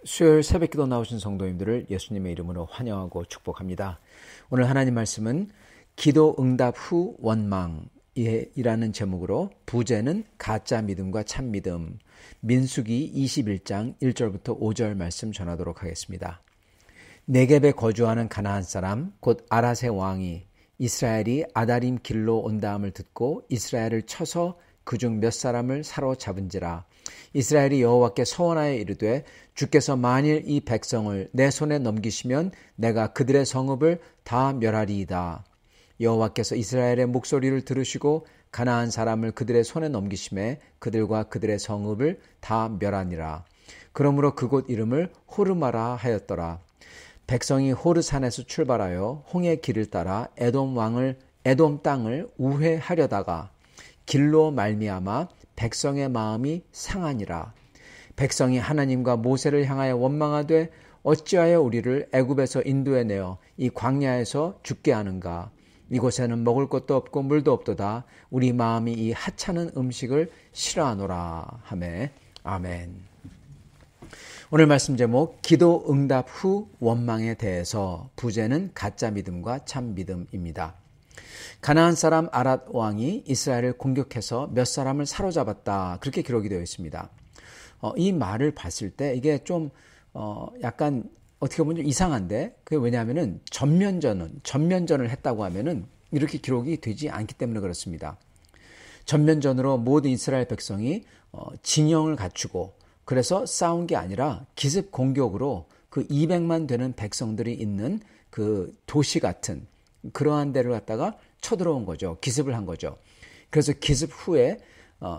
수요일 새벽기도 나오신 성도님들을 예수님의 이름으로 환영하고 축복합니다. 오늘 하나님 말씀은 기도 응답 후 원망이라는 제목으로 부제는 가짜 믿음과 참 믿음, 민수기 21장 1절부터 5절 말씀 전하도록 하겠습니다. 네겝에 거주하는 가나안 사람 곧 아랏의 왕이 이스라엘이 아다림 길로 온다함을 듣고 이스라엘을 쳐서 그중 몇 사람을 사로잡은지라. 이스라엘이 여호와께 서원하여 이르되 주께서 만일 이 백성을 내 손에 넘기시면 내가 그들의 성읍을 다 멸하리이다. 여호와께서 이스라엘의 목소리를 들으시고 가나안 사람을 그들의 손에 넘기심에 그들과 그들의 성읍을 다 멸하니라. 그러므로 그곳 이름을 호르마라 하였더라. 백성이 호르산에서 출발하여 홍해 길을 따라 에돔 땅을 우회하려다가 길로 말미암아 백성의 마음이 상하니라. 백성이 하나님과 모세를 향하여 원망하되 어찌하여 우리를 애굽에서 인도해내어 이 광야에서 죽게 하는가. 이곳에는 먹을 것도 없고 물도 없도다. 우리 마음이 이 하찮은 음식을 싫어하노라 하매. 아멘. 오늘 말씀 제목 기도 응답 후 원망에 대해서 부제는 가짜 믿음과 참 믿음입니다. 가나안 사람 아랏 왕이 이스라엘을 공격해서 몇 사람을 사로잡았다. 그렇게 기록이 되어 있습니다. 이 말을 봤을 때 이게 좀 약간 어떻게 보면 좀 이상한데 그게 왜냐하면은 전면전을 했다고 하면은 이렇게 기록이 되지 않기 때문에 그렇습니다. 전면전으로 모든 이스라엘 백성이 진영을 갖추고 그래서 싸운 게 아니라 기습 공격으로 그 200만 되는 백성들이 있는 그 도시 같은 그러한 데를 갖다가 쳐들어온 거죠. 기습을 한 거죠. 그래서 기습 후에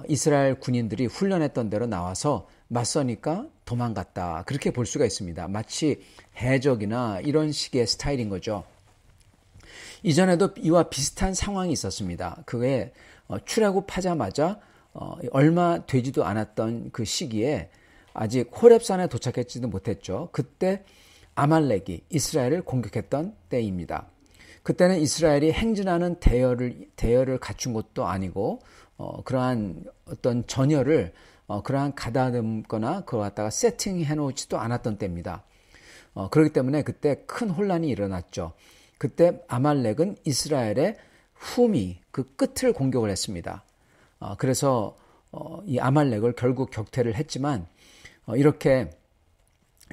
이스라엘 군인들이 훈련했던 대로 나와서 맞서니까 도망갔다. 그렇게 볼 수가 있습니다. 마치 해적이나 이런 식의 스타일인 거죠. 이전에도 이와 비슷한 상황이 있었습니다. 그게 출애굽하자마자 얼마 되지도 않았던 그 시기에 아직 호렙산에 도착했지도 못했죠. 그때 아말렉이 이스라엘을 공격했던 때입니다. 그때는 이스라엘이 행진하는 대열을 갖춘 것도 아니고 그러한 어떤 전열을 그러한 가다듬거나 그걸 갖다가 세팅해 놓지도 않았던 때입니다. 그렇기 때문에 그때 큰 혼란이 일어났죠. 그때 아말렉은 이스라엘의 후미 그 끝을 공격을 했습니다. 그래서 이 아말렉을 결국 격퇴를 했지만 이렇게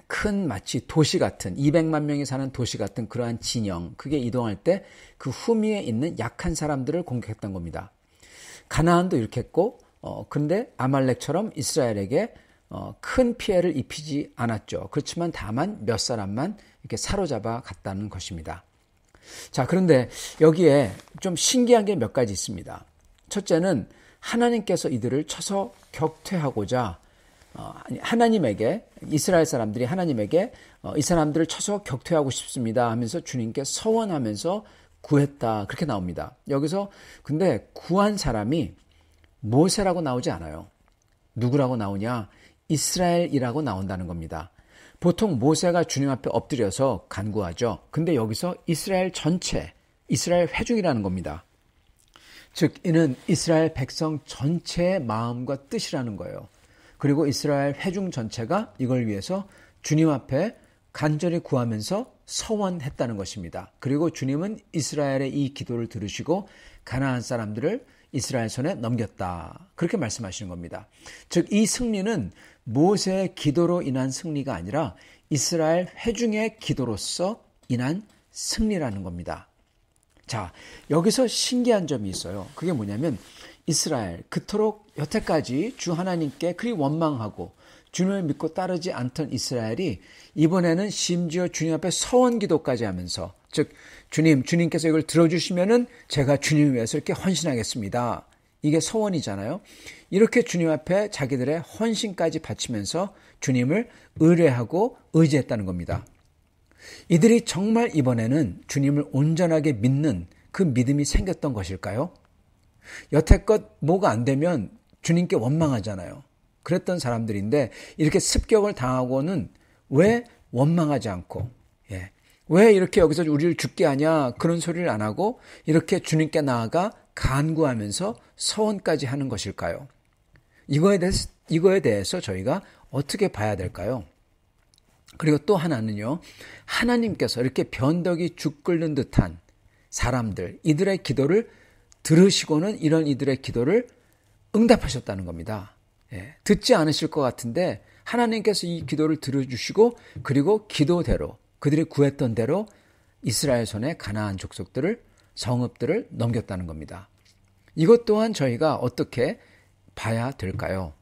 큰 마치 도시 같은 200만 명이 사는 도시 같은 그러한 진영 그게 이동할 때 그 후미에 있는 약한 사람들을 공격했던 겁니다. 가나안도 이렇게 했고 근데 아말렉처럼 이스라엘에게 큰 피해를 입히지 않았죠. 그렇지만 다만 몇 사람만 이렇게 사로잡아 갔다는 것입니다. 자, 그런데 여기에 좀 신기한 게 몇 가지 있습니다. 첫째는 하나님께서 이들을 쳐서 격퇴하고자 하나님에게 이스라엘 사람들이 하나님에게 이 사람들을 쳐서 격퇴하고 싶습니다 하면서 주님께 서원하면서 구했다. 그렇게 나옵니다. 여기서 근데 구한 사람이 모세라고 나오지 않아요. 누구라고 나오냐? 이스라엘이라고 나온다는 겁니다. 보통 모세가 주님 앞에 엎드려서 간구하죠. 근데 여기서 이스라엘 전체, 이스라엘 회중이라는 겁니다. 즉 이는 이스라엘 백성 전체의 마음과 뜻이라는 거예요. 그리고 이스라엘 회중 전체가 이걸 위해서 주님 앞에 간절히 구하면서 서원했다는 것입니다. 그리고 주님은 이스라엘의 이 기도를 들으시고 가나안 사람들을 이스라엘 손에 넘겼다. 그렇게 말씀하시는 겁니다. 즉 이 승리는 모세의 기도로 인한 승리가 아니라 이스라엘 회중의 기도로서 인한 승리라는 겁니다. 자, 여기서 신기한 점이 있어요. 그게 뭐냐면 이스라엘, 그토록 여태까지 주 하나님께 그리 원망하고 주님을 믿고 따르지 않던 이스라엘이 이번에는 심지어 주님 앞에 서원 기도까지 하면서, 즉 주님께서 이걸 들어주시면은 제가 주님 위해서 이렇게 헌신하겠습니다. 이게 서원이잖아요. 이렇게 주님 앞에 자기들의 헌신까지 바치면서 주님을 의뢰하고 의지했다는 겁니다. 이들이 정말 이번에는 주님을 온전하게 믿는 그 믿음이 생겼던 것일까요? 여태껏 뭐가 안 되면 주님께 원망하잖아요. 그랬던 사람들인데 이렇게 습격을 당하고는 왜 원망하지 않고, 왜 이렇게 여기서 우리를 죽게 하냐 그런 소리를 안 하고 이렇게 주님께 나아가 간구하면서 서원까지 하는 것일까요? 이거에 대해서 저희가 어떻게 봐야 될까요? 그리고 또 하나는요, 하나님께서 이렇게 변덕이 죽 끓는 듯한 사람들, 이들의 기도를 들으시고는 이런 이들의 기도를 응답하셨다는 겁니다. 듣지 않으실 것 같은데 하나님께서 이 기도를 들어주시고 그리고 기도대로 그들이 구했던 대로 이스라엘 손에 가나안 족속들을, 성읍들을 넘겼다는 겁니다. 이것 또한 저희가 어떻게 봐야 될까요?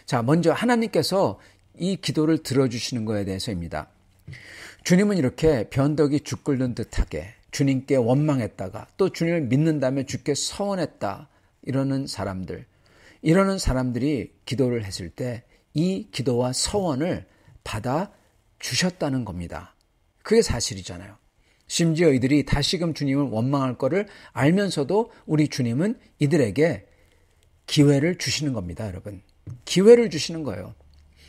자, 먼저 하나님께서 이 기도를 들어주시는 것에 대해서입니다. 주님은 이렇게 변덕이 죽 끓는 듯하게 주님께 원망했다가 또 주님을 믿는다며 주께 서원했다 이러는 사람들이 기도를 했을 때 이 기도와 서원을 받아 주셨다는 겁니다. 그게 사실이잖아요. 심지어 이들이 다시금 주님을 원망할 거를 알면서도 우리 주님은 이들에게 기회를 주시는 겁니다, 여러분. 기회를 주시는 거예요.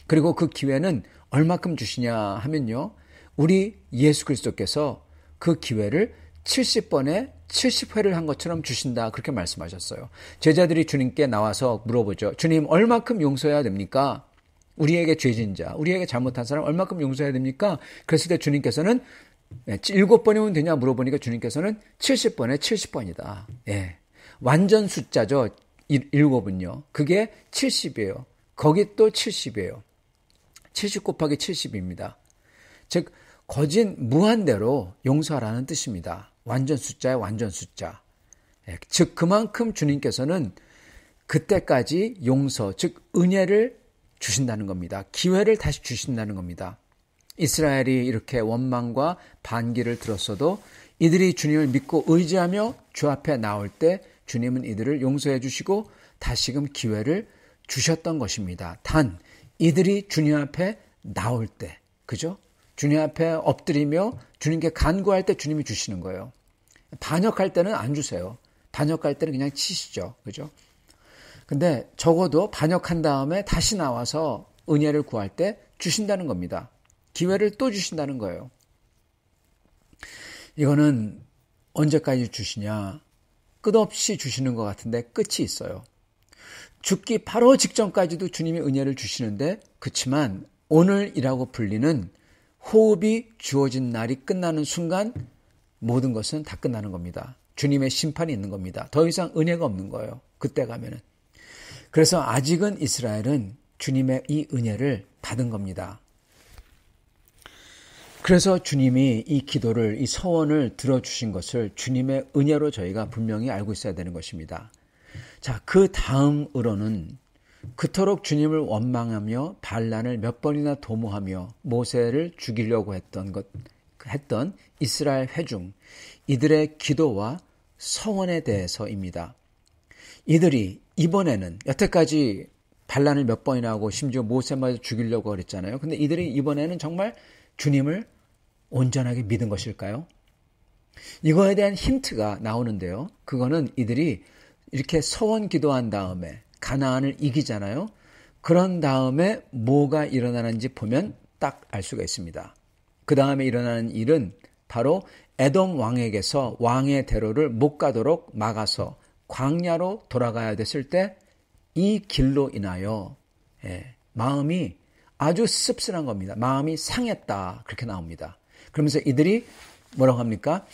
그리고 그 기회는 얼마큼 주시냐 하면요, 우리 예수 그리스도께서 그 기회를 70번에 70회를 한 것처럼 주신다, 그렇게 말씀하셨어요. 제자들이 주님께 나와서 물어보죠. 주님, 얼마큼 용서해야 됩니까? 우리에게 죄진 자, 우리에게 잘못한 사람 얼마큼 용서해야 됩니까? 그랬을 때 주님께서는 7번이면 되냐 물어보니까 주님께서는 70번에 70번이다. 완전 숫자죠. 7은요. 그게 70이에요. 거기 또 70이에요. 70 곱하기 70입니다. 즉 거진 무한대로 용서하라는 뜻입니다. 완전 숫자의 완전 숫자. 즉 그만큼 주님께서는 그때까지 용서, 즉 은혜를 주신다는 겁니다. 기회를 다시 주신다는 겁니다. 이스라엘이 이렇게 원망과 반기를 들었어도 이들이 주님을 믿고 의지하며 주 앞에 나올 때 주님은 이들을 용서해 주시고 다시금 기회를 주셨던 것입니다. 단 이들이 주님 앞에 나올 때, 그죠? 주님 앞에 엎드리며 주님께 간구할 때 주님이 주시는 거예요. 반역할 때는 안 주세요. 반역할 때는 그냥 치시죠. 그죠? 근데 적어도 반역한 다음에 다시 나와서 은혜를 구할 때 주신다는 겁니다. 기회를 또 주신다는 거예요. 이거는 언제까지 주시냐? 끝없이 주시는 것 같은데 끝이 있어요. 죽기 바로 직전까지도 주님이 은혜를 주시는데, 그렇지만 오늘이라고 불리는 호흡이 주어진 날이 끝나는 순간 모든 것은 다 끝나는 겁니다. 주님의 심판이 있는 겁니다. 더 이상 은혜가 없는 거예요. 그때 가면은. 그래서 아직은 이스라엘은 주님의 이 은혜를 받은 겁니다. 그래서 주님이 이 기도를, 이 서원을 들어주신 것을 주님의 은혜로 저희가 분명히 알고 있어야 되는 것입니다. 자, 그 다음으로는 그토록 주님을 원망하며 반란을 몇 번이나 도모하며 모세를 죽이려고 했던 이스라엘 회중, 이들의 기도와 서원에 대해서입니다. 이들이 이번에는, 여태까지 반란을 몇 번이나 하고 심지어 모세마저 죽이려고 그랬잖아요. 근데 이들이 이번에는 정말 주님을 온전하게 믿은 것일까요? 이거에 대한 힌트가 나오는데요. 그거는 이들이 이렇게 서원 기도한 다음에 가나안을 이기잖아요. 그런 다음에 뭐가 일어나는지 보면 딱 알 수가 있습니다. 그 다음에 일어나는 일은 바로 에돔 왕에게서 왕의 대로를 못 가도록 막아서 광야로 돌아가야 됐을 때 이 길로 인하여 마음이 아주 씁쓸한 겁니다. 마음이 상했다. 그렇게 나옵니다. 그러면서 이들이 뭐라고 합니까?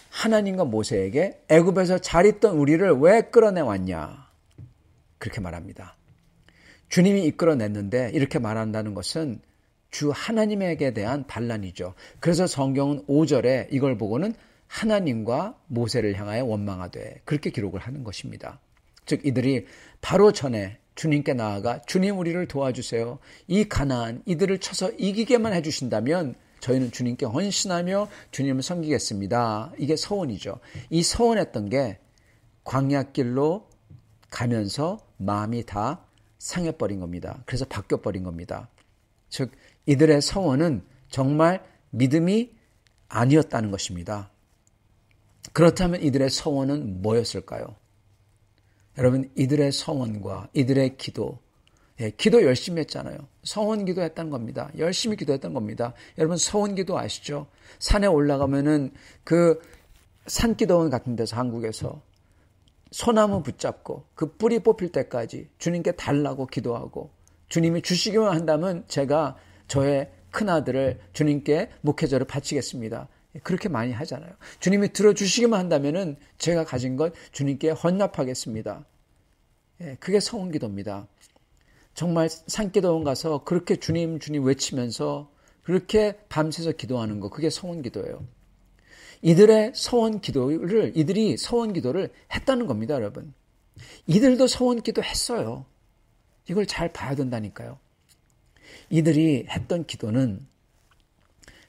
하나님과 모세에게 애굽에서 잘 있던 우리를 왜 끌어내왔냐? 그렇게 말합니다. 주님이 이끌어냈는데 이렇게 말한다는 것은 주 하나님에게 대한 반란이죠. 그래서 성경은 5절에 이걸 보고는 하나님과 모세를 향하여 원망하되 그렇게 기록을 하는 것입니다. 즉 이들이 바로 전에 주님께 나아가 주님 우리를 도와주세요. 이 가나안 이들을 쳐서 이기게만 해주신다면 저희는 주님께 헌신하며 주님을 섬기겠습니다. 이게 서원이죠. 이 서원했던 게 광야길로 가면서 마음이 다 상해버린 겁니다. 그래서 바뀌어버린 겁니다. 즉 이들의 서원은 정말 믿음이 아니었다는 것입니다. 그렇다면 이들의 서원은 뭐였을까요? 여러분 이들의 서원과 이들의 기도, 기도 열심히 했잖아요. 서원 기도했다는 겁니다. 열심히 기도했던 겁니다. 여러분 서원 기도 아시죠? 산에 올라가면은 그 산기도원 같은 데서 한국에서 소나무 붙잡고 그 뿌리 뽑힐 때까지 주님께 달라고 기도하고 주님이 주시기만 한다면 제가 저의 큰아들을 주님께 목회자로 바치겠습니다. 그렇게 많이 하잖아요. 주님이 들어주시기만 한다면은 제가 가진 것 주님께 헌납하겠습니다. 그게 서원기도입니다. 정말 산기도원 가서 그렇게 주님 외치면서 그렇게 밤새서 기도하는 거 그게 서원기도예요. 이들이 서원기도를 했다는 겁니다, 여러분. 이들도 서원기도 했어요. 이걸 잘 봐야 된다니까요. 이들이 했던 기도는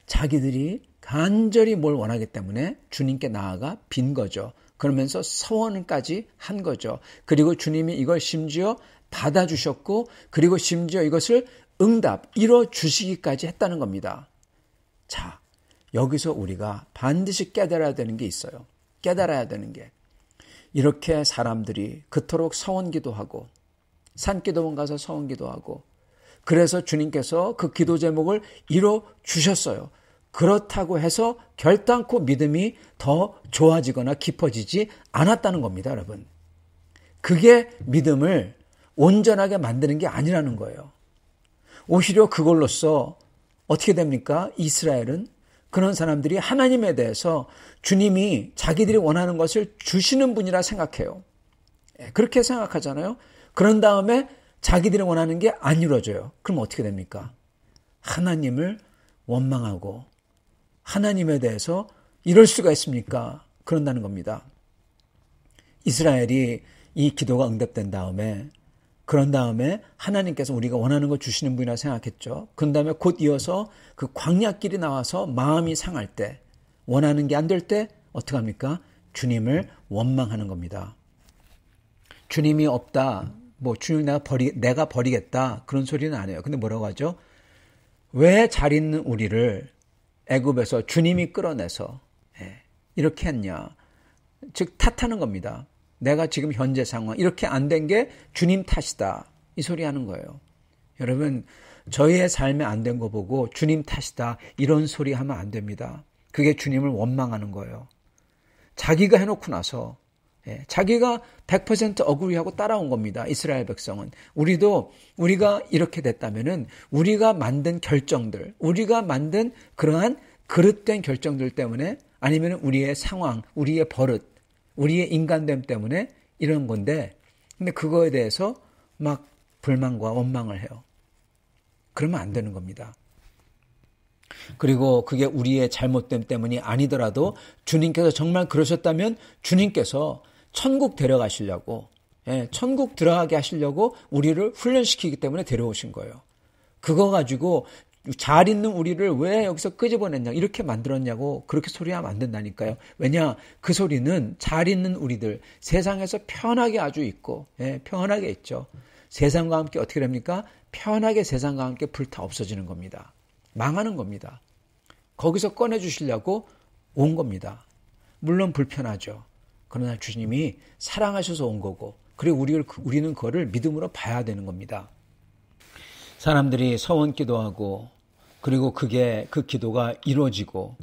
자기들이 간절히 뭘 원하기 때문에 주님께 나아가 빈 거죠. 그러면서 서원까지 한 거죠. 그리고 주님이 이걸 심지어 받아주셨고 그리고 심지어 이것을 이뤄 주시기까지 했다는 겁니다. 자, 여기서 우리가 반드시 깨달아야 되는 게 있어요. 깨달아야 되는 게 이렇게 사람들이 그토록 서원기도하고 산기도원 가서 서원기도하고 그래서 주님께서 그 기도 제목을 이뤄 주셨어요. 그렇다고 해서 결단코 믿음이 더 좋아지거나 깊어지지 않았다는 겁니다, 여러분. 그게 믿음을 온전하게 만드는 게 아니라는 거예요. 오히려 그걸로써 어떻게 됩니까? 이스라엘은 그런 사람들이 하나님에 대해서 주님이 자기들이 원하는 것을 주시는 분이라 생각해요. 그렇게 생각하잖아요. 그런 다음에 자기들이 원하는 게 안 이루어져요. 그럼 어떻게 됩니까? 하나님을 원망하고 하나님에 대해서 이럴 수가 있습니까? 그런다는 겁니다. 이스라엘이 이 기도가 응답된 다음에 그런 다음에 하나님께서 우리가 원하는 거 주시는 분이라 생각했죠. 그런 다음에 곧 이어서 그 광야길이 나와서 마음이 상할 때 원하는 게 안 될 때 어떻게 합니까? 주님을 원망하는 겁니다. 주님이 없다. 주님 내가 버리겠다. 그런 소리는 안 해요. 근데 뭐라고 하죠? 왜 잘 있는 우리를 애굽에서 주님이 끌어내서 이렇게 했냐. 즉 탓하는 겁니다. 내가 지금 현재 상황 이렇게 안 된 게 주님 탓이다. 이 소리 하는 거예요. 여러분 저희의 삶에 안 된 거 보고 주님 탓이다. 이런 소리 하면 안 됩니다. 그게 주님을 원망하는 거예요. 자기가 해놓고 나서 자기가 100% 억울해하고 따라온 겁니다. 이스라엘 백성은. 우리가 이렇게 됐다면은 우리가 만든 결정들, 우리가 만든 그러한 그릇된 결정들 때문에 아니면 우리의 상황, 우리의 버릇, 우리의 인간됨 때문에 이런 건데 근데 그거에 대해서 막 불만과 원망을 해요. 그러면 안 되는 겁니다. 그리고 그게 우리의 잘못됨 때문이 아니더라도 주님께서 정말 그러셨다면 주님께서 천국 데려가시려고 천국 들어가게 하시려고 우리를 훈련시키기 때문에 데려오신 거예요. 그거 가지고 잘 있는 우리를 왜 여기서 끄집어냈냐 이렇게 만들었냐고 그렇게 소리하면 안 된다니까요. 왜냐 그 소리는 잘 있는 우리들 세상에서 편하게 아주 있고 편하게 있죠. 세상과 함께 어떻게 됩니까? 편하게 세상과 함께 불타 없어지는 겁니다. 망하는 겁니다. 거기서 꺼내주시려고 온 겁니다. 물론 불편하죠. 그러나 주님이 사랑하셔서 온 거고 그리고 우리는 그거를 믿음으로 봐야 되는 겁니다. 사람들이 서원 기도하고 그리고 그 기도가 이루어지고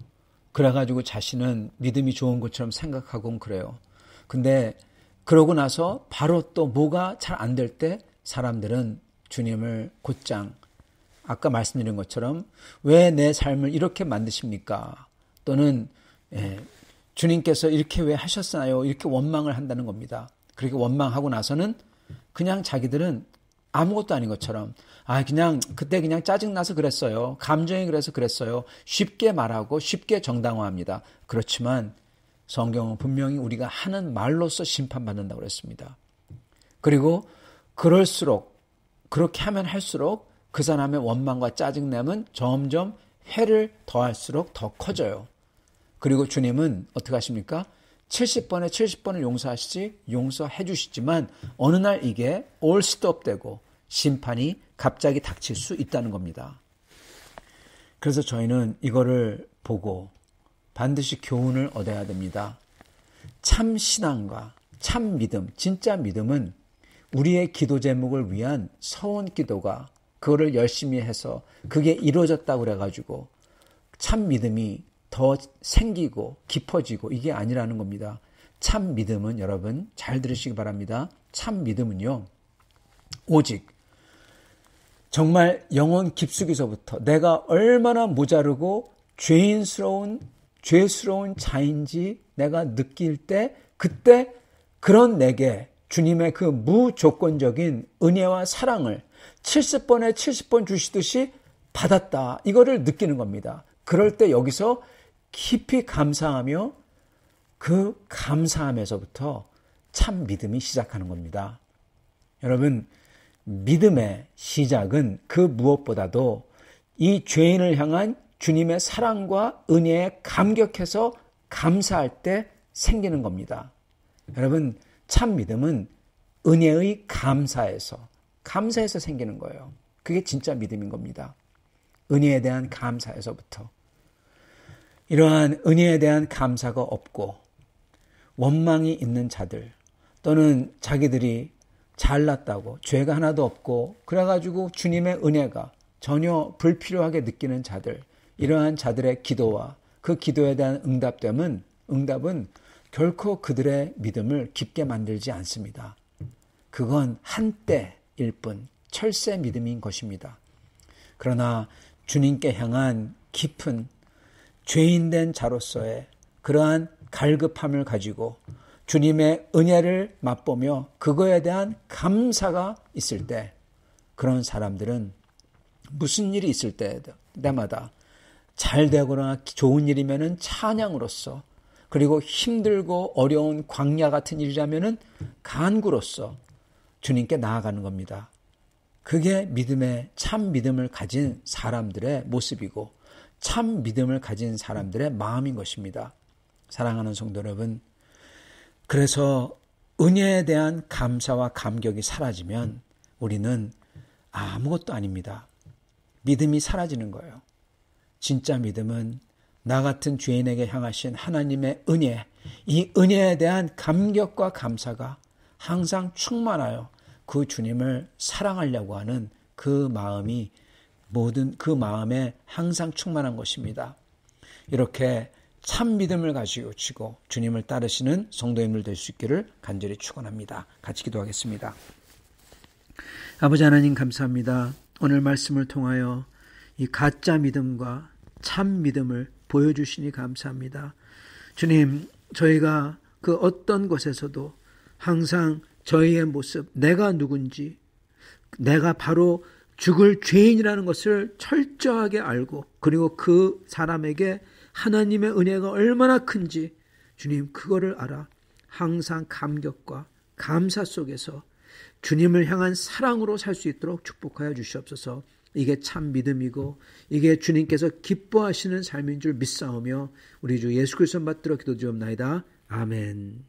그래가지고 자신은 믿음이 좋은 것처럼 생각하고 그래요. 근데 그러고 나서 바로 또 뭐가 잘 안 될 때 사람들은 주님을 곧장 아까 말씀드린 것처럼 왜 내 삶을 이렇게 만드십니까? 또는 주님께서 이렇게 왜 하셨나요? 이렇게 원망을 한다는 겁니다. 그렇게 원망하고 나서는 그냥 자기들은 아무것도 아닌 것처럼 그냥 그때 그냥 짜증나서 그랬어요. 감정이 그래서 그랬어요. 쉽게 말하고 쉽게 정당화합니다. 그렇지만 성경은 분명히 우리가 하는 말로서 심판받는다고 그랬습니다. 그리고 그럴수록 그렇게 하면 할수록 그 사람의 원망과 짜증냄은 점점 회를 더할수록 더 커져요. 그리고 주님은 어떻게 하십니까? 70번에 70번을 용서하시지 용서해 주시지만 어느 날 이게 올 스톱되고 심판이 갑자기 닥칠 수 있다는 겁니다. 그래서 저희는 이거를 보고 반드시 교훈을 얻어야 됩니다. 참 신앙과 참 믿음, 진짜 믿음은 우리의 기도 제목을 위한 서원 기도가 그거를 열심히 해서 그게 이루어졌다고 그래가지고 참 믿음이 더 생기고 깊어지고 이게 아니라는 겁니다. 참 믿음은 여러분 잘 들으시기 바랍니다. 참 믿음은요. 오직 정말 영혼 깊숙이서부터 내가 얼마나 모자르고 죄스러운 자인지 내가 느낄 때 그때 그런 내게 주님의 그 무조건적인 은혜와 사랑을 70번에 70번 주시듯이 받았다. 이거를 느끼는 겁니다. 그럴 때 여기서 깊이 감사하며 그 감사함에서부터 참 믿음이 시작하는 겁니다. 여러분, 믿음의 시작은 그 무엇보다도 이 죄인을 향한 주님의 사랑과 은혜에 감격해서 감사할 때 생기는 겁니다. 여러분, 참 믿음은 은혜의 감사에서 생기는 거예요. 그게 진짜 믿음인 겁니다. 은혜에 대한 감사에서부터. 이러한 은혜에 대한 감사가 없고 원망이 있는 자들 또는 자기들이 잘났다고 죄가 하나도 없고 그래가지고 주님의 은혜가 전혀 불필요하게 느끼는 자들 이러한 자들의 기도와 그 기도에 대한 응답은 결코 그들의 믿음을 깊게 만들지 않습니다. 그건 한때일 뿐 철새 믿음인 것입니다. 그러나 주님께 향한 깊은 죄인된 자로서의 그러한 갈급함을 가지고 주님의 은혜를 맛보며 그거에 대한 감사가 있을 때 그런 사람들은 무슨 일이 있을 때마다 잘 되거나 좋은 일이면은 찬양으로서 그리고 힘들고 어려운 광야 같은 일이라면은 간구로서 주님께 나아가는 겁니다. 그게 참 믿음을 가진 사람들의 모습이고 참 믿음을 가진 사람들의 마음인 것입니다. 사랑하는 성도 여러분, 그래서 은혜에 대한 감사와 감격이 사라지면 우리는 아무것도 아닙니다. 믿음이 사라지는 거예요. 진짜 믿음은 나 같은 죄인에게 향하신 하나님의 은혜, 이 은혜에 대한 감격과 감사가 항상 충만하여 그 주님을 사랑하려고 하는 그 마음이 그 마음에 항상 충만한 것입니다. 이렇게 참 믿음을 가지고 주님을 따르시는 성도님들 될 수 있기를 간절히 축원합니다. 같이 기도하겠습니다. 아버지 하나님 감사합니다. 오늘 말씀을 통하여 이 가짜 믿음과 참 믿음을 보여주시니 감사합니다. 주님, 저희가 그 어떤 곳에서도 항상 저희의 모습, 내가 누군지, 내가 바로 죽을 죄인이라는 것을 철저하게 알고 그리고 그 사람에게 하나님의 은혜가 얼마나 큰지 주님 그거를 알아 항상 감격과 감사 속에서 주님을 향한 사랑으로 살 수 있도록 축복하여 주시옵소서. 이게 참 믿음이고 이게 주님께서 기뻐하시는 삶인 줄 믿사오며 우리 주 예수 그리스도 받들어 기도드리옵나이다. 아멘.